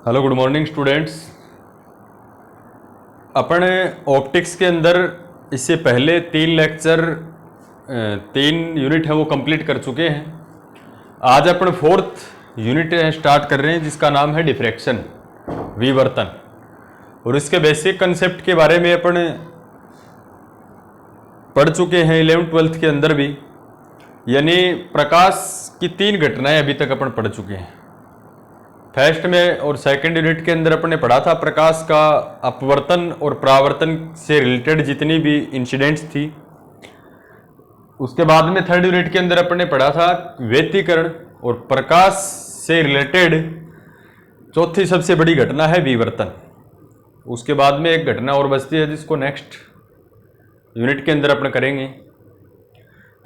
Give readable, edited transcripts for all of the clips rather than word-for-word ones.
Hello good morning students. अपन optics के अंदर इससे पहले 3 यूनिट है वो कंप्लीट कर चुके हैं। आज अपन 4th यूनिट स्टार्ट कर रहे हैं जिसका नाम है डिफ्रैक्शन, विवर्तन। और इसके बेसिक कंसेप्ट के बारे में अपन पढ़ चुके हैं 11th-12th के अंदर भी, यानी प्रकाश की 3 घटनाएं अभी तक अपन पढ़ चुके हैं। फर्स्ट में और सेकंड यूनिट के अंदर अपन ने पढ़ा था प्रकाश का अपवर्तन और परावर्तन से रिलेटेड जितनी भी इंसिडेंट्स थी। उसके बाद में थर्ड यूनिट के अंदर अपन ने पढ़ा था व्यतिकरण और प्रकाश से रिलेटेड चौथी सबसे बड़ी घटना है विवर्तन। उसके बाद में एक घटना और बचती है जिसको नेक्स्ट यूनिट के अंदर अपन करेंगे।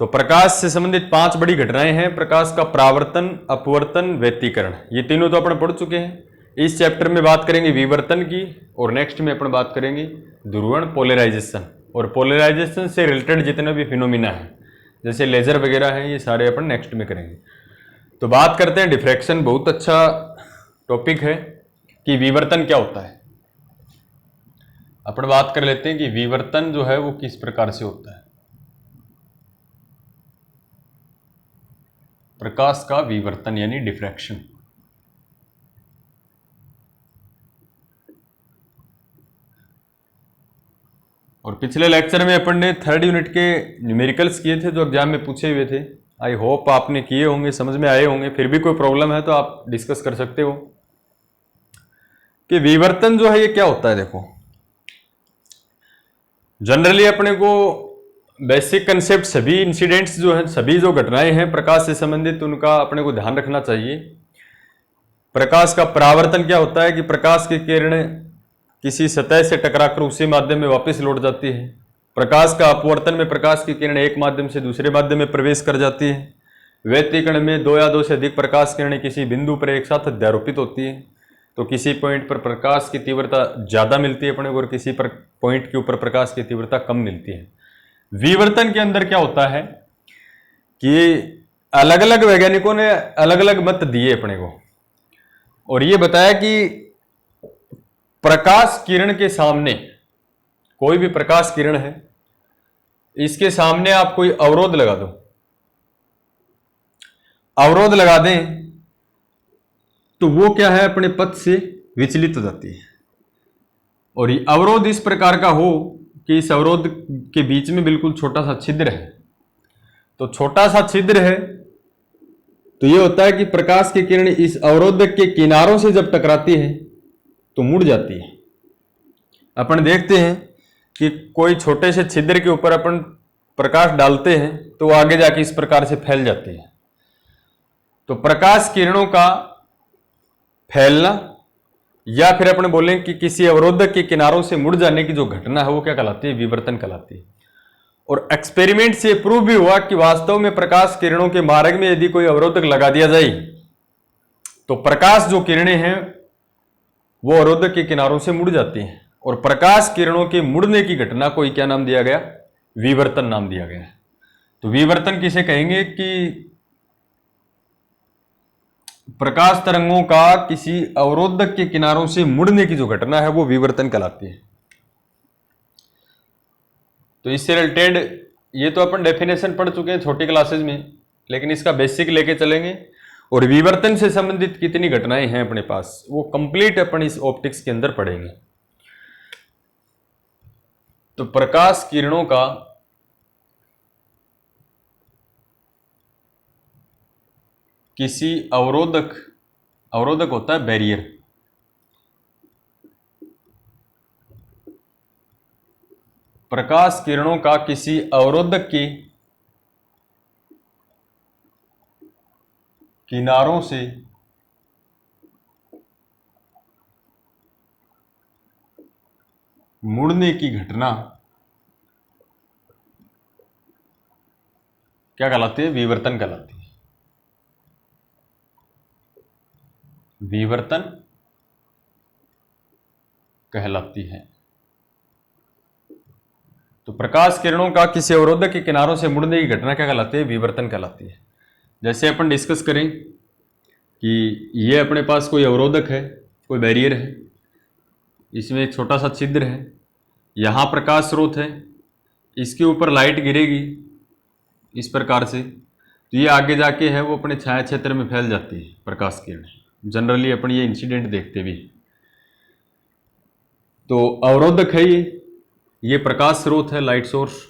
तो प्रकाश से संबंधित 5 बड़ी घटनाएं हैं। प्रकाश का परावर्तन, अपवर्तन, व्यतिकरण, ये तीनों तो अपन पढ़ चुके हैं। इस चैप्टर में बात करेंगे विवर्तन की और नेक्स्ट में अपन बात करेंगे ध्रुवण, पोलराइजेशन। और पोलराइजेशन से रिलेटेड जितने भी फिनोमिना हैं जैसे लेजर वगैरह हैं, ये सारे अपन नेक्स्ट में करेंगे। तो बात करते हैं डिफ्रैक्शन। बहुत अच्छा टॉपिक है कि विवर्तन क्या होता है। अपन बात कर लेते हैं कि विवर्तन जो है वो किस प्रकार से होता है। प्रकाश का विवर्तन यानी डिफ्रैक्शन। और पिछले लेक्चर में अपन ने थर्ड यूनिट के न्यूमेरिकल्स किए थे जो एग्जाम में पूछे हुए थे। आई होप आपने किए होंगे, समझ में आए होंगे। फिर भी कोई प्रॉब्लम है तो आप डिस्कस कर सकते हो कि विवर्तन जो है ये क्या होता है। देखो, जनरली अपने को बेसिक कंसेप्ट, सभी इंसिडेंट्स जो हैं, सभी जो घटनाएं हैं प्रकाश से संबंधित, उनका अपने को ध्यान रखना चाहिए। प्रकाश का परावर्तन क्या होता है कि प्रकाश की किरणें किसी सतह से टकराकर उसी माध्यम में वापस लौट जाती है। प्रकाश का अपवर्तन में प्रकाश की किरणें एक माध्यम से दूसरे माध्यम में प्रवेश कर जाती है। व्यतिकरण में 2 या 2 से अधिक प्रकाश किरणें किसी बिंदु पर एक साथ अध्यारोपित होती है। तो किसी पॉइंट पर प्रकाश की तीव्रता ज़्यादा मिलती है अपने को और किसी पर पॉइंट के ऊपर प्रकाश की तीव्रता कम मिलती है। विवर्तन के अंदर क्या होता है कि अलग अलग वैज्ञानिकों ने अलग अलग मत दिए अपने को, और ये बताया कि प्रकाश किरण के सामने, कोई भी प्रकाश किरण है, इसके सामने आप कोई अवरोध लगा दो, अवरोध लगा दें तो वो क्या है, अपने पथ से विचलित हो जाती है। और ये अवरोध इस प्रकार का हो कि इस अवरोध के बीच में बिल्कुल छोटा सा छिद्र है। तो छोटा सा छिद्र है तो यह होता है कि प्रकाश की किरण इस अवरोध के किनारों से जब टकराती है तो मुड़ जाती है। अपन देखते हैं कि कोई छोटे से छिद्र के ऊपर अपन प्रकाश डालते हैं तो आगे जाके इस प्रकार से फैल जाती है। तो प्रकाश किरणों का फैलना या फिर अपन बोलें कि किसी अवरोधक के किनारों से मुड़ जाने की जो घटना है वो क्या कहलाती है, विवर्तन कहलाती है। और एक्सपेरिमेंट से प्रूव भी हुआ कि वास्तव में प्रकाश किरणों के मार्ग में यदि कोई अवरोधक लगा दिया जाए तो प्रकाश जो किरणें हैं वो अवरोधक के किनारों से मुड़ जाती हैं। और प्रकाश किरणों के मुड़ने की घटना को क्या नाम दिया गया, विवर्तन नाम दिया गया। तो विवर्तन किसे कहेंगे कि प्रकाश तरंगों का किसी अवरोधक के किनारों से मुड़ने की जो घटना है वो विवर्तन कहलाती है। तो इससे रिलेटेड ये तो अपन डेफिनेशन पढ़ चुके हैं छोटी क्लासेज में, लेकिन इसका बेसिक लेके चलेंगे। और विवर्तन से संबंधित कितनी घटनाएं हैं अपने पास वो कंप्लीट अपन इस ऑप्टिक्स के अंदर पढ़ेंगे। तो प्रकाश किरणों का किसी अवरोधक, अवरोधक होता है बैरियर, प्रकाश किरणों का किसी अवरोधक के किनारों से मुड़ने की घटना क्या कहलाती है, विवर्तन कहलाती है। विवर्तन कहलाती है। तो प्रकाश किरणों का किसी अवरोधक के किनारों से मुड़ने की घटना क्या कहलाती है, विवर्तन कहलाती है। जैसे अपन डिस्कस करें कि ये अपने पास कोई अवरोधक है कोई बैरियर है, इसमें एक छोटा सा छिद्र है, यहाँ प्रकाश स्रोत है, इसके ऊपर लाइट गिरेगी इस प्रकार से, तो ये आगे जाके है वो अपने छाया क्षेत्र में फैल जाती है प्रकाश किरण। जनरली अपन ये इंसिडेंट देखते भी। तो अवरोधक है ये प्रकाश स्रोत है, लाइट सोर्स,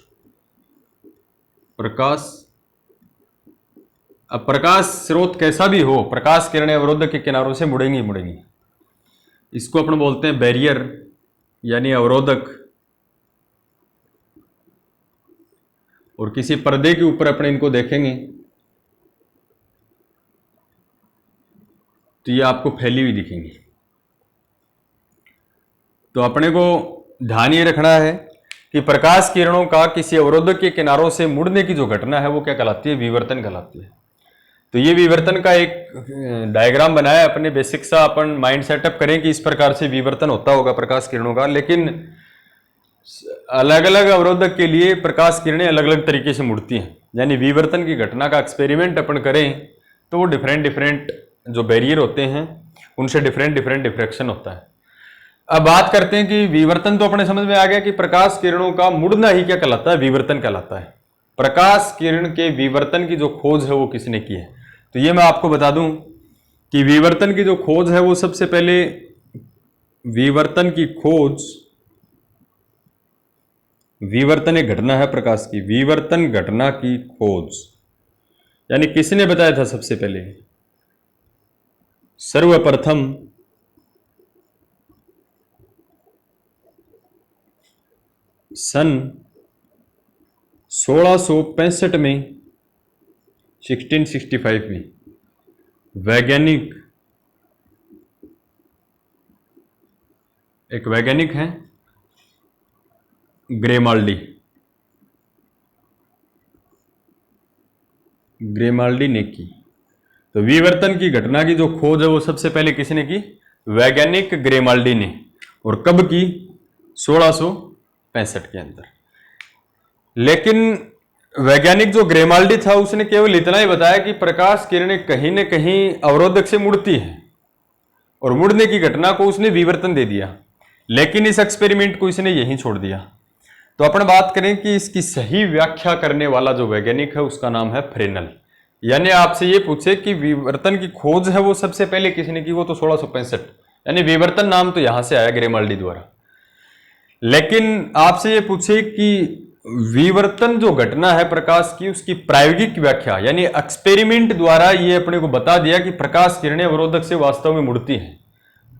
प्रकाश। अब प्रकाश स्रोत कैसा भी हो, प्रकाश किरणें अवरोधक के किनारों से मुड़ेंगी मुड़ेंगी। इसको अपन बोलते हैं बैरियर यानी अवरोधक। और किसी पर्दे के ऊपर अपने इनको देखेंगे तो ये आपको फैली हुई दिखेंगी। तो अपने को ध्यान ये रखना है कि प्रकाश किरणों का किसी अवरोधक के किनारों से मुड़ने की जो घटना है वो क्या कहलाती है, विवर्तन कहलाती है। तो ये विवर्तन का एक डायग्राम बनाया अपने बेसिक सा, अपन माइंड सेटअप करें कि इस प्रकार से विवर्तन होता होगा प्रकाश किरणों का। लेकिन अलग अलग अवरोधक के लिए प्रकाश किरणें अलग अलग तरीके से मुड़ती हैं, यानी विवर्तन की घटना का एक्सपेरिमेंट अपन करें तो वो डिफरेंट जो बैरियर होते हैं उनसे डिफरेंट डिफ्रैक्शन होता है। अब बात करते हैं कि विवर्तन तो अपने समझ में आ गया कि प्रकाश किरणों का मुड़ना ही क्या कहलाता है, विवर्तन कहलाता है। प्रकाश किरण के विवर्तन की जो खोज है वो किसने की है, तो ये मैं आपको बता दूं कि विवर्तन की जो खोज है वो सबसे पहले विवर्तन की खोज, विवर्तन एक घटना है प्रकाश की, विवर्तन घटना की खोज यानी किसने बताया था सबसे पहले, सर्वप्रथम सन 1665 में, 1665 में एक वैज्ञानिक हैं ग्रेमाल्डी ने की। तो विवर्तन की घटना की जो खोज है वो सबसे पहले किसने की, वैज्ञानिक ग्रेमाल्डी ने। और कब की, 1665 के अंदर। लेकिन वैज्ञानिक जो ग्रेमाल्डी था उसने केवल इतना ही बताया कि प्रकाश किरणें कहीं न कहीं अवरोधक से मुड़ती हैं, और मुड़ने की घटना को उसने विवर्तन दे दिया। लेकिन इस एक्सपेरिमेंट को इसने यहीं छोड़ दिया। तो अपन बात करें कि इसकी सही व्याख्या करने वाला जो वैज्ञानिक है उसका नाम है फ्रेनल। यानी आपसे ये पूछे कि विवर्तन की खोज है वो सबसे पहले किसने की, वो तो 1665, यानी विवर्तन नाम तो यहां से आया ग्रेमाल्डी द्वारा। लेकिन आपसे ये पूछे कि विवर्तन जो घटना है प्रकाश की उसकी प्रायोगिक व्याख्या, यानी एक्सपेरिमेंट द्वारा ये अपने को बता दिया कि प्रकाश किरणें अवरोधक से वास्तव में मुड़ती हैं,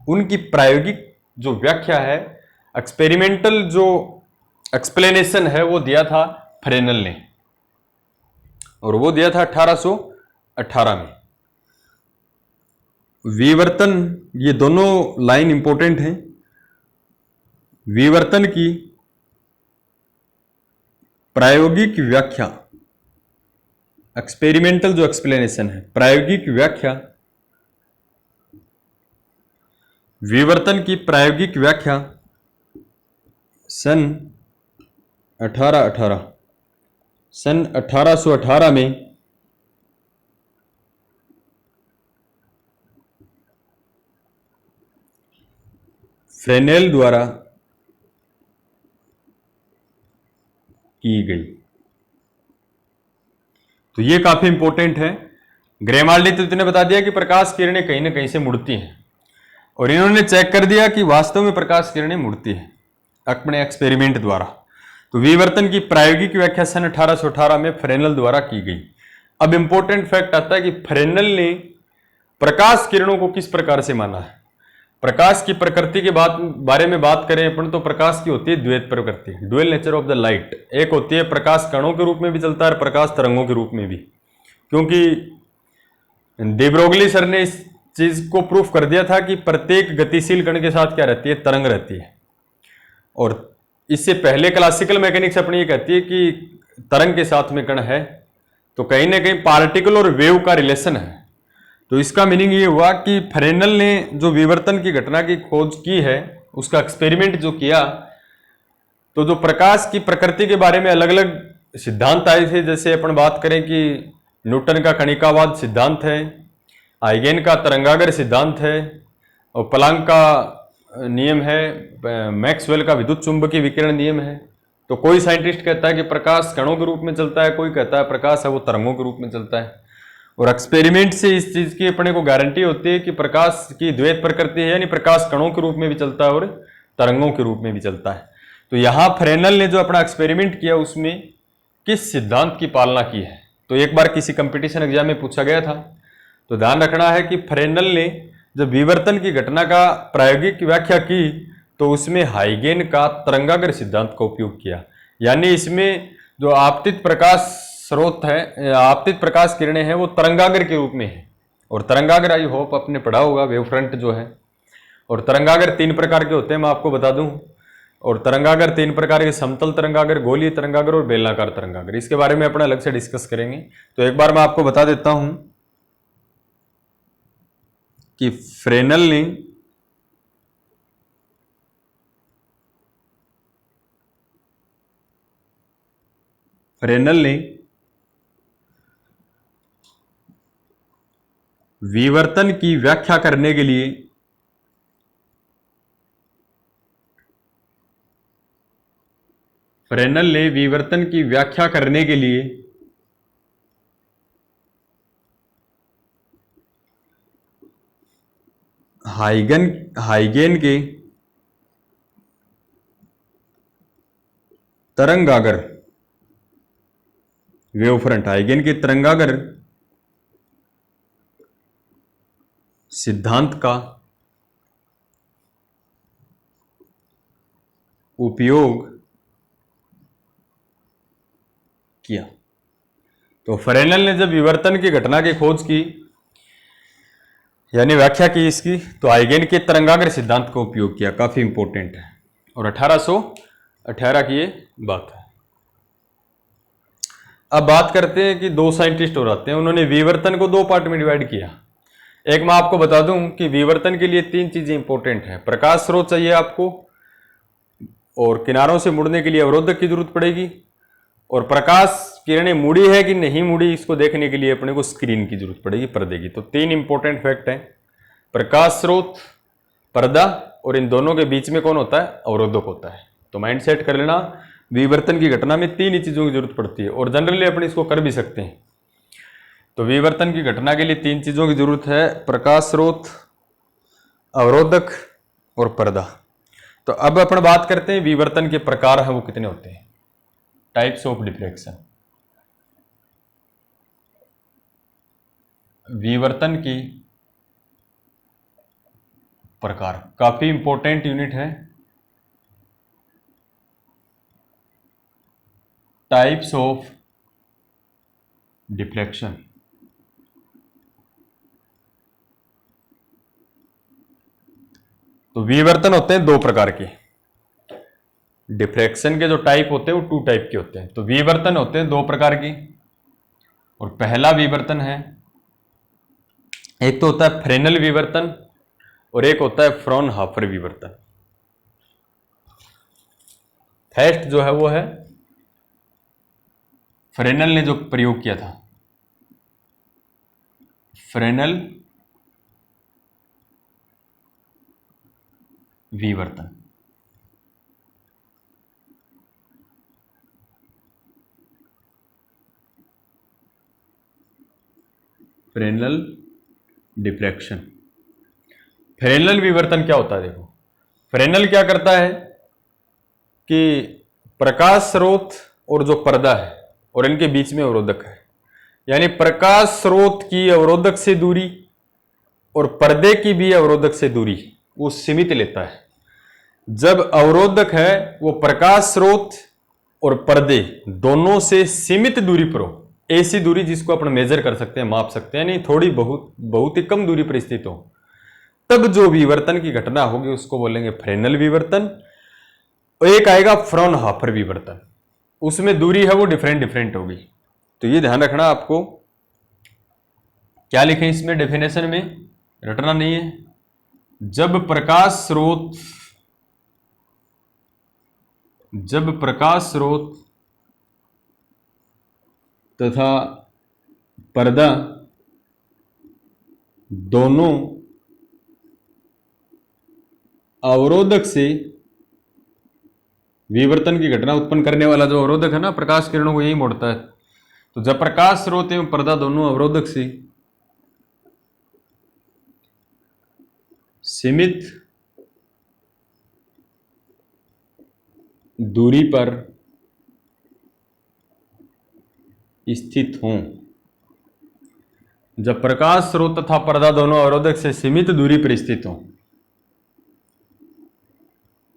उनकी प्रायोगिक जो व्याख्या है, एक्सपेरिमेंटल जो एक्सप्लेनेशन है वो दिया था फ्रेनल ने, और वो दिया था 1818 में। विवर्तन, ये दोनों लाइन इंपॉर्टेंट हैं। विवर्तन की प्रायोगिक व्याख्या, एक्सपेरिमेंटल जो एक्सप्लेनेशन है, प्रायोगिक व्याख्या, विवर्तन की प्रायोगिक व्याख्या सन 1818 में फ्रेनेल द्वारा की गई। तो ये काफी इंपॉर्टेंट है। ग्रेमाल्डी तो इतने बता दिया कि प्रकाश किरणें कहीं ना कहीं से मुड़ती हैं, और इन्होंने चेक कर दिया कि वास्तव में प्रकाश किरणें मुड़ती हैं अपने एक्सपेरिमेंट द्वारा। तो विवर्तन की प्रायोगिक व्याख्या सन 1818 में फ्रेनल द्वारा की गई। अब इंपॉर्टेंट फैक्ट आता है कि फ्रेनल ने प्रकाश किरणों को किस प्रकार से माना है। प्रकाश की प्रकृति के बारे में बात करें अपन, तो प्रकाश की होती है द्वैत प्रकृति, dual nature of the light. एक होती है प्रकाश कणों के रूप में भी चलता है, प्रकाश तरंगों के रूप में भी, क्योंकि दे ब्रोगली सर ने इस चीज को प्रूफ कर दिया था कि प्रत्येक गतिशील कण के साथ क्या रहती है, तरंग रहती है। और इससे पहले क्लासिकल मैकेनिक्स अपनी ये कहती है कि तरंग के साथ में कण है, तो कहीं ना कहीं पार्टिकल और वेव का रिलेशन है। तो इसका मीनिंग ये हुआ कि फ्रेनल ने जो विवर्तन की घटना की खोज की है, उसका एक्सपेरिमेंट जो किया, तो जो प्रकाश की प्रकृति के बारे में अलग अलग सिद्धांत आए थे, जैसे अपन बात करें कि न्यूटन का कणिकावाद सिद्धांत है, आइगेन का तरंगागर सिद्धांत है, और प्लांक का नियम है, मैक्सवेल का विद्युत चुंबकीय विकिरण नियम है। तो कोई साइंटिस्ट कहता है कि प्रकाश कणों के रूप में चलता है, कोई कहता है प्रकाश है वो तरंगों के रूप में चलता है। और एक्सपेरिमेंट से इस चीज की अपने को गारंटी होती है कि प्रकाश की द्वैत प्रकृति है, यानी प्रकाश कणों के रूप में भी चलता है और तरंगों के रूप में भी चलता है। तो यहां फ्रेनल ने जो अपना एक्सपेरिमेंट किया उसमें किस सिद्धांत की पालना की है, तो एक बार किसी कंपटीशन एग्जाम में पूछा गया था। तो ध्यान रखना है कि फ्रेनल ने जब विवर्तन की घटना का प्रायोगिक व्याख्या की तो उसमें हाइगेन का तरंगाग्र सिद्धांत का उपयोग किया। यानी इसमें जो आपतित प्रकाश स्रोत है, आपतित प्रकाश किरणें हैं, वो तरंगाग्र के रूप में है। और तरंगाग्र आई होप आपने पढ़ा होगा, वेव फ्रंट जो है। और तरंगाग्र 3 प्रकार के होते हैं, मैं आपको बता दूं। और तरंगाग्र 3 प्रकार के, समतल तरंगाग्र, गोलीय तरंगाग्र और बेलनाकार तरंगाग्र। इसके बारे में अपना अलग से डिस्कस करेंगे। तो एक बार मैं आपको बता देता हूं कि फ्रेनल ने विवर्तन की व्याख्या करने के लिए हाइगेन के तरंगाग्र, वेवफ्रंट हाइगेन के तरंगाग्र सिद्धांत का उपयोग किया। तो फ्रेनल ने जब विवर्तन की घटना की खोज की, यानी व्याख्या की इसकी, तो हाइगेन के तरंगाग्र सिद्धांत का उपयोग किया। काफी इंपॉर्टेंट है। और 1818 की ये बात है। अब बात करते हैं कि 2 साइंटिस्ट और आते हैं, उन्होंने विवर्तन को 2 पार्ट में डिवाइड किया। एक मैं आपको बता दूं कि विवर्तन के लिए 3 चीजें इंपॉर्टेंट है। प्रकाश स्रोत चाहिए आपको, और किनारों से मुड़ने के लिए अवरोधक की जरूरत पड़ेगी, और प्रकाश किरणें मुड़ी है कि नहीं मुड़ी इसको देखने के लिए अपने को स्क्रीन की जरूरत पड़ेगी, पर्दे की। तो 3 इंपॉर्टेंट फैक्ट हैं, प्रकाश स्रोत, पर्दा, और इन दोनों के बीच में कौन होता है? अवरोधक होता है। तो माइंड सेट कर लेना, विवर्तन की घटना में 3 ही चीजों की जरूरत पड़ती है, और जनरली अपन इसको कर भी सकते हैं। तो विवर्तन की घटना के लिए 3 चीजों की जरूरत है, प्रकाश स्रोत, अवरोधक और पर्दा। तो अब अपन बात करते हैं विवर्तन के प्रकार हैं वो कितने होते हैं, टाइप्स ऑफ डिफ्रैक्शन। विवर्तन की प्रकार काफी इंपॉर्टेंट यूनिट है, टाइप्स ऑफ डिफ्रैक्शन। तो विवर्तन होते हैं 2 प्रकार के। डिफ्रैक्शन के जो टाइप होते हैं वो 2 टाइप के होते हैं। तो विवर्तन होते हैं 2 प्रकार की, और पहला विवर्तन है, एक तो होता है फ्रेनल विवर्तन और एक होता है फ्रॉनहोफर विवर्तन। फर्स्ट जो है वो है फ्रेनल ने जो प्रयोग किया था, फ्रेनल विवर्तन। Fresnel diffraction. फ्रेनल विवर्तन क्या होता है? देखो, फ्रेनल क्या करता है कि प्रकाश स्रोत और जो पर्दा है और इनके बीच में अवरोधक है, यानी प्रकाश स्रोत की अवरोधक से दूरी और पर्दे की भी अवरोधक से दूरी वो सीमित लेता है। जब अवरोधक है वो प्रकाश स्रोत और पर्दे दोनों से सीमित दूरी पर हो, ऐसी दूरी जिसको अपन मेजर कर सकते हैं, माप सकते हैं, नहीं थोड़ी बहुत ही कम दूरी पर स्थित हो, तब जो विवर्तन की घटना होगी उसको बोलेंगे फ्रेनल विवर्तन। एक आएगा फ्रॉनहोफर विवर्तन, उसमें दूरी है वो डिफरेंट होगी। तो ये ध्यान रखना आपको, क्या लिखें इसमें डेफिनेशन में, रटना नहीं है। जब प्रकाश स्रोत तथा पर्दा दोनों अवरोधक से विवर्तन की घटना उत्पन्न करने वाला जो अवरोधक है ना, प्रकाश किरणों को यही मोड़ता है। तो जब प्रकाश स्रोत एवं पर्दा दोनों अवरोधक से सीमित दूरी पर स्थित हों, जब प्रकाश स्रोत तथा पर्दा दोनों अवरोधक से सीमित दूरी पर स्थित हों,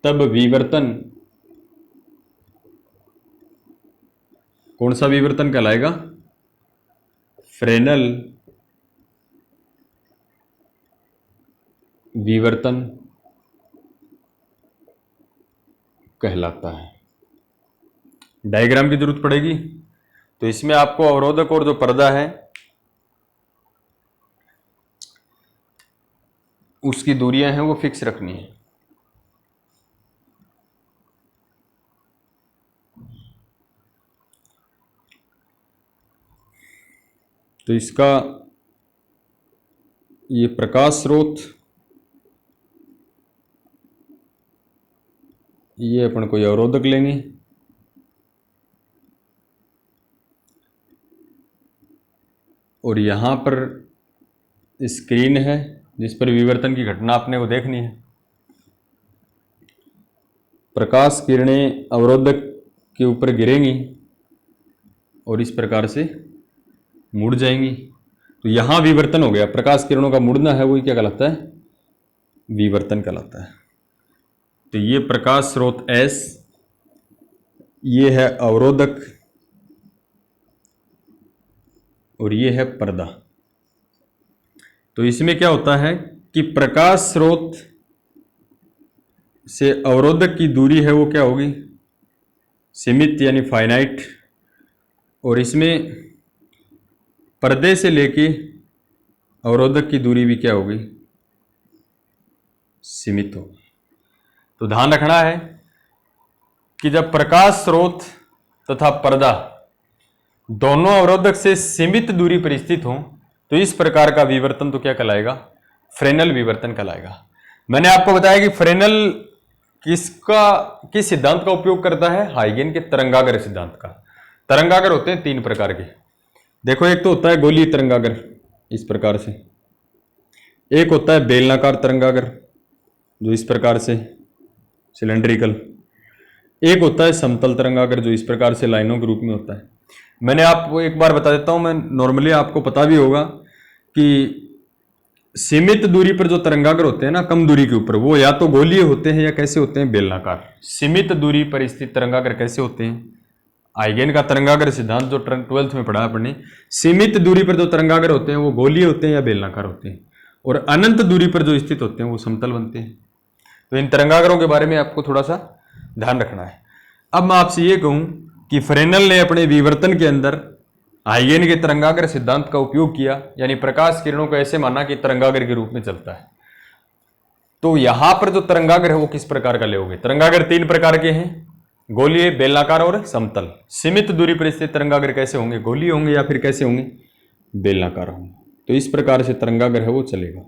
तब विवर्तन कौन सा विवर्तन कहलाएगा? फ्रेनल विवर्तन कहलाता है। डायग्राम की जरूरत पड़ेगी, तो इसमें आपको अवरोधक और जो पर्दा है उसकी दूरियां हैं वो फिक्स रखनी है। तो इसका ये प्रकाश स्रोत, ये अपन कोई अवरोधक लेंगे, और यहां पर स्क्रीन है जिस पर विवर्तन की घटना अपने को देखनी है। प्रकाश किरणें अवरोधक के ऊपर गिरेंगी और इस प्रकार से मुड़ जाएंगी। तो यहां विवर्तन हो गया, प्रकाश किरणों का मुड़ना है, वही क्या कहलाता है? विवर्तन कहलाता है। तो ये प्रकाश स्रोत S, ये है अवरोधक और ये है पर्दा। तो इसमें क्या होता है कि प्रकाश स्रोत से अवरोधक की दूरी है वो क्या होगी? सीमित यानी फाइनाइट, और इसमें पर्दे से लेके अवरोधक की दूरी भी क्या होगी? सीमित होगी। तो ध्यान रखना है कि जब प्रकाश स्रोत तथा पर्दा दोनों अवरोधक से सीमित दूरी पर स्थित हों, तो इस प्रकार का विवर्तन तो क्या कहलाएगा? फ्रेनल विवर्तन कहलाएगा। मैंने आपको बताया कि फ्रेनल किस सिद्धांत का उपयोग करता है? हाइगेन के तरंगाग्र सिद्धांत का। तरंगाग्र होते हैं 3 प्रकार के। देखो, एक तो होता है गोलीय तरंगाग्र इस प्रकार से, एक होता है बेलनाकार तरंगाग्र जो इस प्रकार से सिलेंड्रिकल, एक होता है समतल तरंगाग्र जो इस प्रकार से लाइनों के रूप में होता है। मैंने आपको एक बार बता देता हूं, मैं नॉर्मली आपको पता भी होगा कि सीमित दूरी पर जो तरंगाग्र होते हैं ना, कम दूरी के ऊपर, वो या तो गोलीय होते हैं या कैसे होते हैं? बेलनाकार। सीमित दूरी पर स्थित तरंगाग्र कैसे होते हैं? हाइगेन का तरंगाग्र सिद्धांत जो 12th में पढ़ा आपने, सीमित दूरी पर जो तरंगाग्र होते हैं वो गोलीय होते हैं या बेलनाकार होते हैं, और अनंत दूरी पर जो स्थित होते हैं वो समतल बनते हैं। तो इन तरंगाग्रों के बारे में आपको थोड़ा सा ध्यान रखना है। अब मैं आपसे ये कहूं कि फ्रेनल ने अपने विवर्तन के अंदर हाइगेन के तरंगाग्र सिद्धांत का उपयोग किया, यानी प्रकाश किरणों को ऐसे माना कि तरंगाग्र के रूप में चलता है। तो यहां पर जो तरंगाग्र है वो किस प्रकार का लेोगे? तरंगाग्र 3 प्रकार के हैं, गोलीय, बेलनाकार और समतल। सीमित दूरी पर स्थित तरंगाग्र कैसे होंगे? गोलीय होंगे या फिर कैसे होंगे? बेलनाकार होंगे। तो इस प्रकार से तरंगाग्र है वो चलेगा।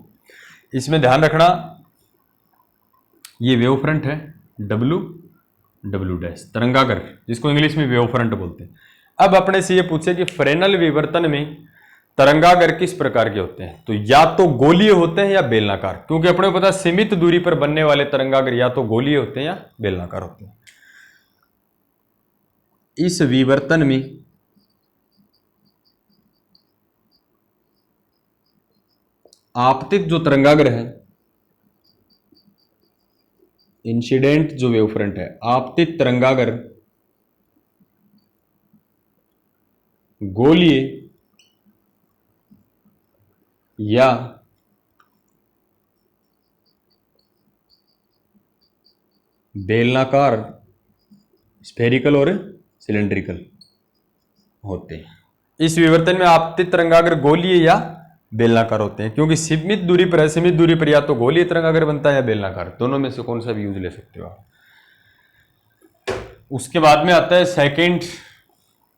इसमें ध्यान रखना, ये वेव फ्रंट है W डैश तरंगाग्र, जिसको इंग्लिश में वेव फ्रंट बोलते हैं। अब अपने से ये पूछे कि फ्रेनल विवर्तन में तरंगाग्र किस प्रकार के होते हैं? तो या तो गोलीय होते हैं या बेलनाकार, क्योंकि अपने को पता है सीमित दूरी पर बनने वाले तरंगाग्र या तो गोलीय होते हैं या बेलनाकार होते हैं। इस विवर्तन में आपतित जो तरंगाग्र है, इंसिडेंट जो वेव फ्रंट है, आपतित तरंगाग्र गोलीय या बेलनाकार, स्फेरिकल और सिलेंड्रिकल होते हैं। इस विवर्तन में आपतित तरंगाग्र गोलीय या बेलनाकार होते हैं, क्योंकि सीमित दूरी पर, असीमित दूरी पर या तो गोलीय तरंगाग्र बनता है या बेलनाकार, दोनों में से कौन सा भी यूज ले सकते हो आप। उसके बाद में आता है सेकंड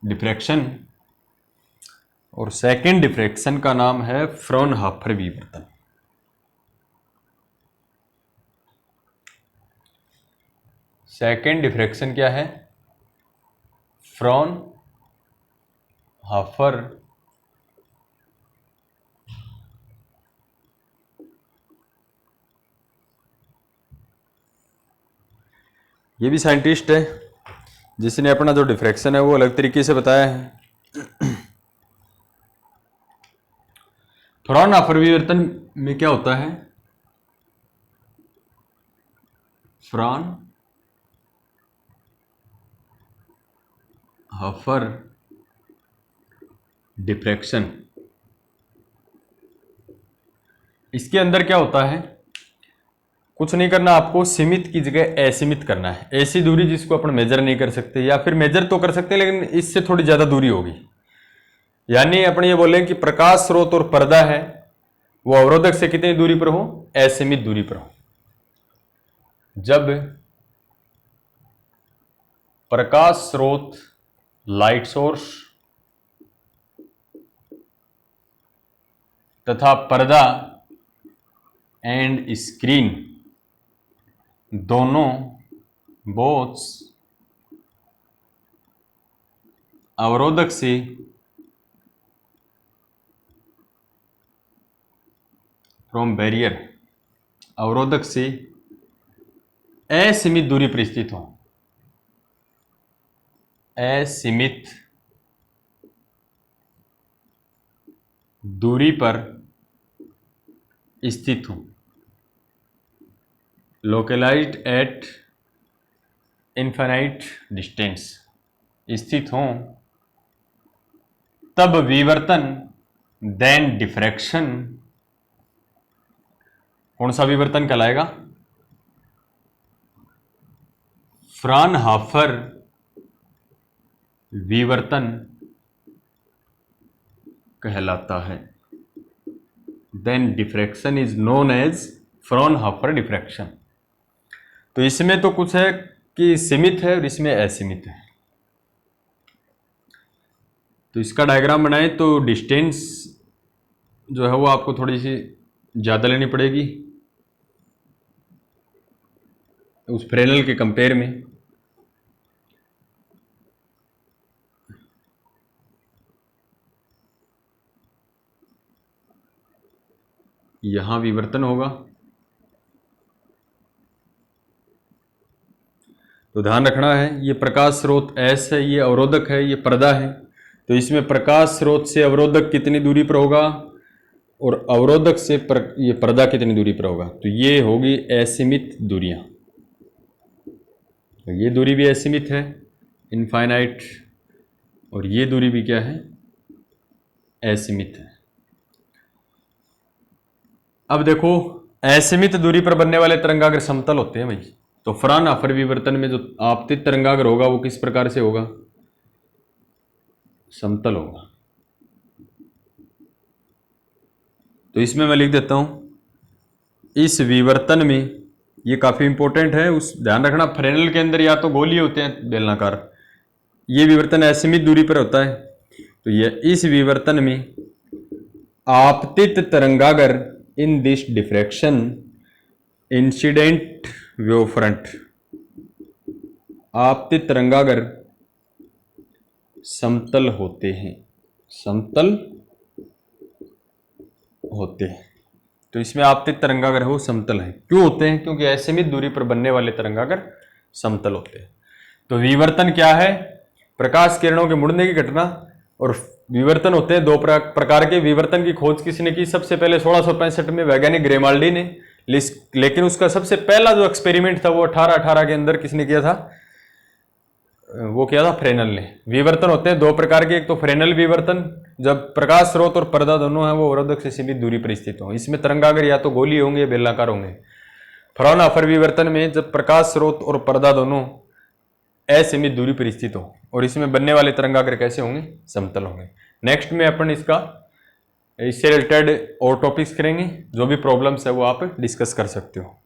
डिफ्रैक्शन, और सेकंड डिफ्रैक्शन का नाम है फ्रॉनहोफर विवर्तन। सेकेंड डिफ्रैक्शन क्या है? फ्रॉनहोफर ये भी साइंटिस्ट है जिसने अपना जो डिफ्रैक्शन है वो अलग तरीके से बताया है। फ्रॉनहोफर विवर्तन में क्या होता है? फ्रॉनहोफर डिफ्रैक्शन, इसके अंदर क्या होता है? कुछ नहीं करना, आपको सीमित की जगह असीमित करना है। ऐसी दूरी जिसको अपन मेजर नहीं कर सकते, या फिर मेजर तो कर सकते हैं लेकिन इससे थोड़ी ज्यादा दूरी होगी। यानी अपन ये बोले कि प्रकाश स्रोत और पर्दा है वो अवरोधक से कितनी दूरी पर हो? असीमित दूरी पर हो। जब प्रकाश स्रोत लाइट सोर्स तथा पर्दा एंड स्क्रीन दोनों बोथ अवरोधक से फ्रॉम बैरियर, अवरोधक से असीमित दूरी पर स्थित हो, असीमित दूरी पर स्थित हूं, लोकेलाइज्ड एट इनफाइनाइट डिस्टेंस स्थित हों, तब विवर्तन देन डिफ्रैक्शन कौन सा विवर्तन कहलाएगा? फ्रॉनहोफर विवर्तन कहलाता है। Then diffraction is known as Fraunhofer diffraction. तो इसमें तो कुछ है कि सीमित है और इसमें असीमित है। तो इसका डायग्राम बनाए तो डिस्टेंस जो है वो आपको थोड़ी सी ज़्यादा लेनी पड़ेगी उस फ्रेनल के कंपेयर में। यहां विवर्तन होगा तो ध्यान रखना है, ये प्रकाश स्रोत S है, ये अवरोधक है, ये पर्दा है। तो इसमें प्रकाश स्रोत से अवरोधक कितनी दूरी पर होगा और अवरोधक से ये पर्दा कितनी दूरी पर होगा? तो ये होगी असीमित दूरियां। तो ये दूरी भी असीमित है, इनफाइनाइट, और ये दूरी भी क्या है? असीमित है। अब देखो, असीमित दूरी पर बनने वाले तरंगाग्र समतल होते हैं भाई। तो फ्रॉनहोफर विवर्तन में जो आपतित तरंगाग्र होगा वो किस प्रकार से होगा? समतल होगा। तो इसमें मैं लिख देता हूं, इस विवर्तन में, ये काफी इंपॉर्टेंट है, उस ध्यान रखना, फ्रेनल के अंदर या तो गोलीय होते हैं बेलनाकार, ये विवर्तन असीमित दूरी पर होता है। तो ये इस विवर्तन में आपतित तरंगाग्र in this diffraction incident wave front, आपतित तरंगाग्र समतल होते हैं, समतल होते हैं। तो इसमें आपतित तरंगाग्र है वो समतल है। क्यों होते हैं? क्योंकि असीमित दूरी पर बनने वाले तरंगाग्र समतल होते हैं। तो विवर्तन क्या है? प्रकाश किरणों के मुड़ने की घटना। और विवर्तन होते हैं दो प्रकार के। विवर्तन की खोज किसने की? सबसे पहले 1665 में वैज्ञानिक ग्रेमाल्डी ने, लेकिन उसका सबसे पहला जो एक्सपेरिमेंट था वो 1818 के अंदर किसने किया था? वो किया था फ्रेनल ने। विवर्तन होते हैं दो प्रकार के, एक तो फ्रेनल विवर्तन, जब प्रकाश स्रोत और पर्दा दोनों है वो अवरोधक से सीमित दूरी पर स्थित हो। इसमें तरंगाग्र या तो गोलीय होंगे या बेलनाकार होंगे। फ्रॉनहोफर विवर्तन में जब प्रकाश स्रोत और पर्दा दोनों असीमित दूरी पर स्थित हो, और इसमें बनने वाले तरंगाग्र कैसे होंगे? समतल होंगे। नेक्स्ट में अपन इससे रिलेटेड और टॉपिक्स करेंगे, जो भी प्रॉब्लम्स है वो आप डिस्कस कर सकते हो।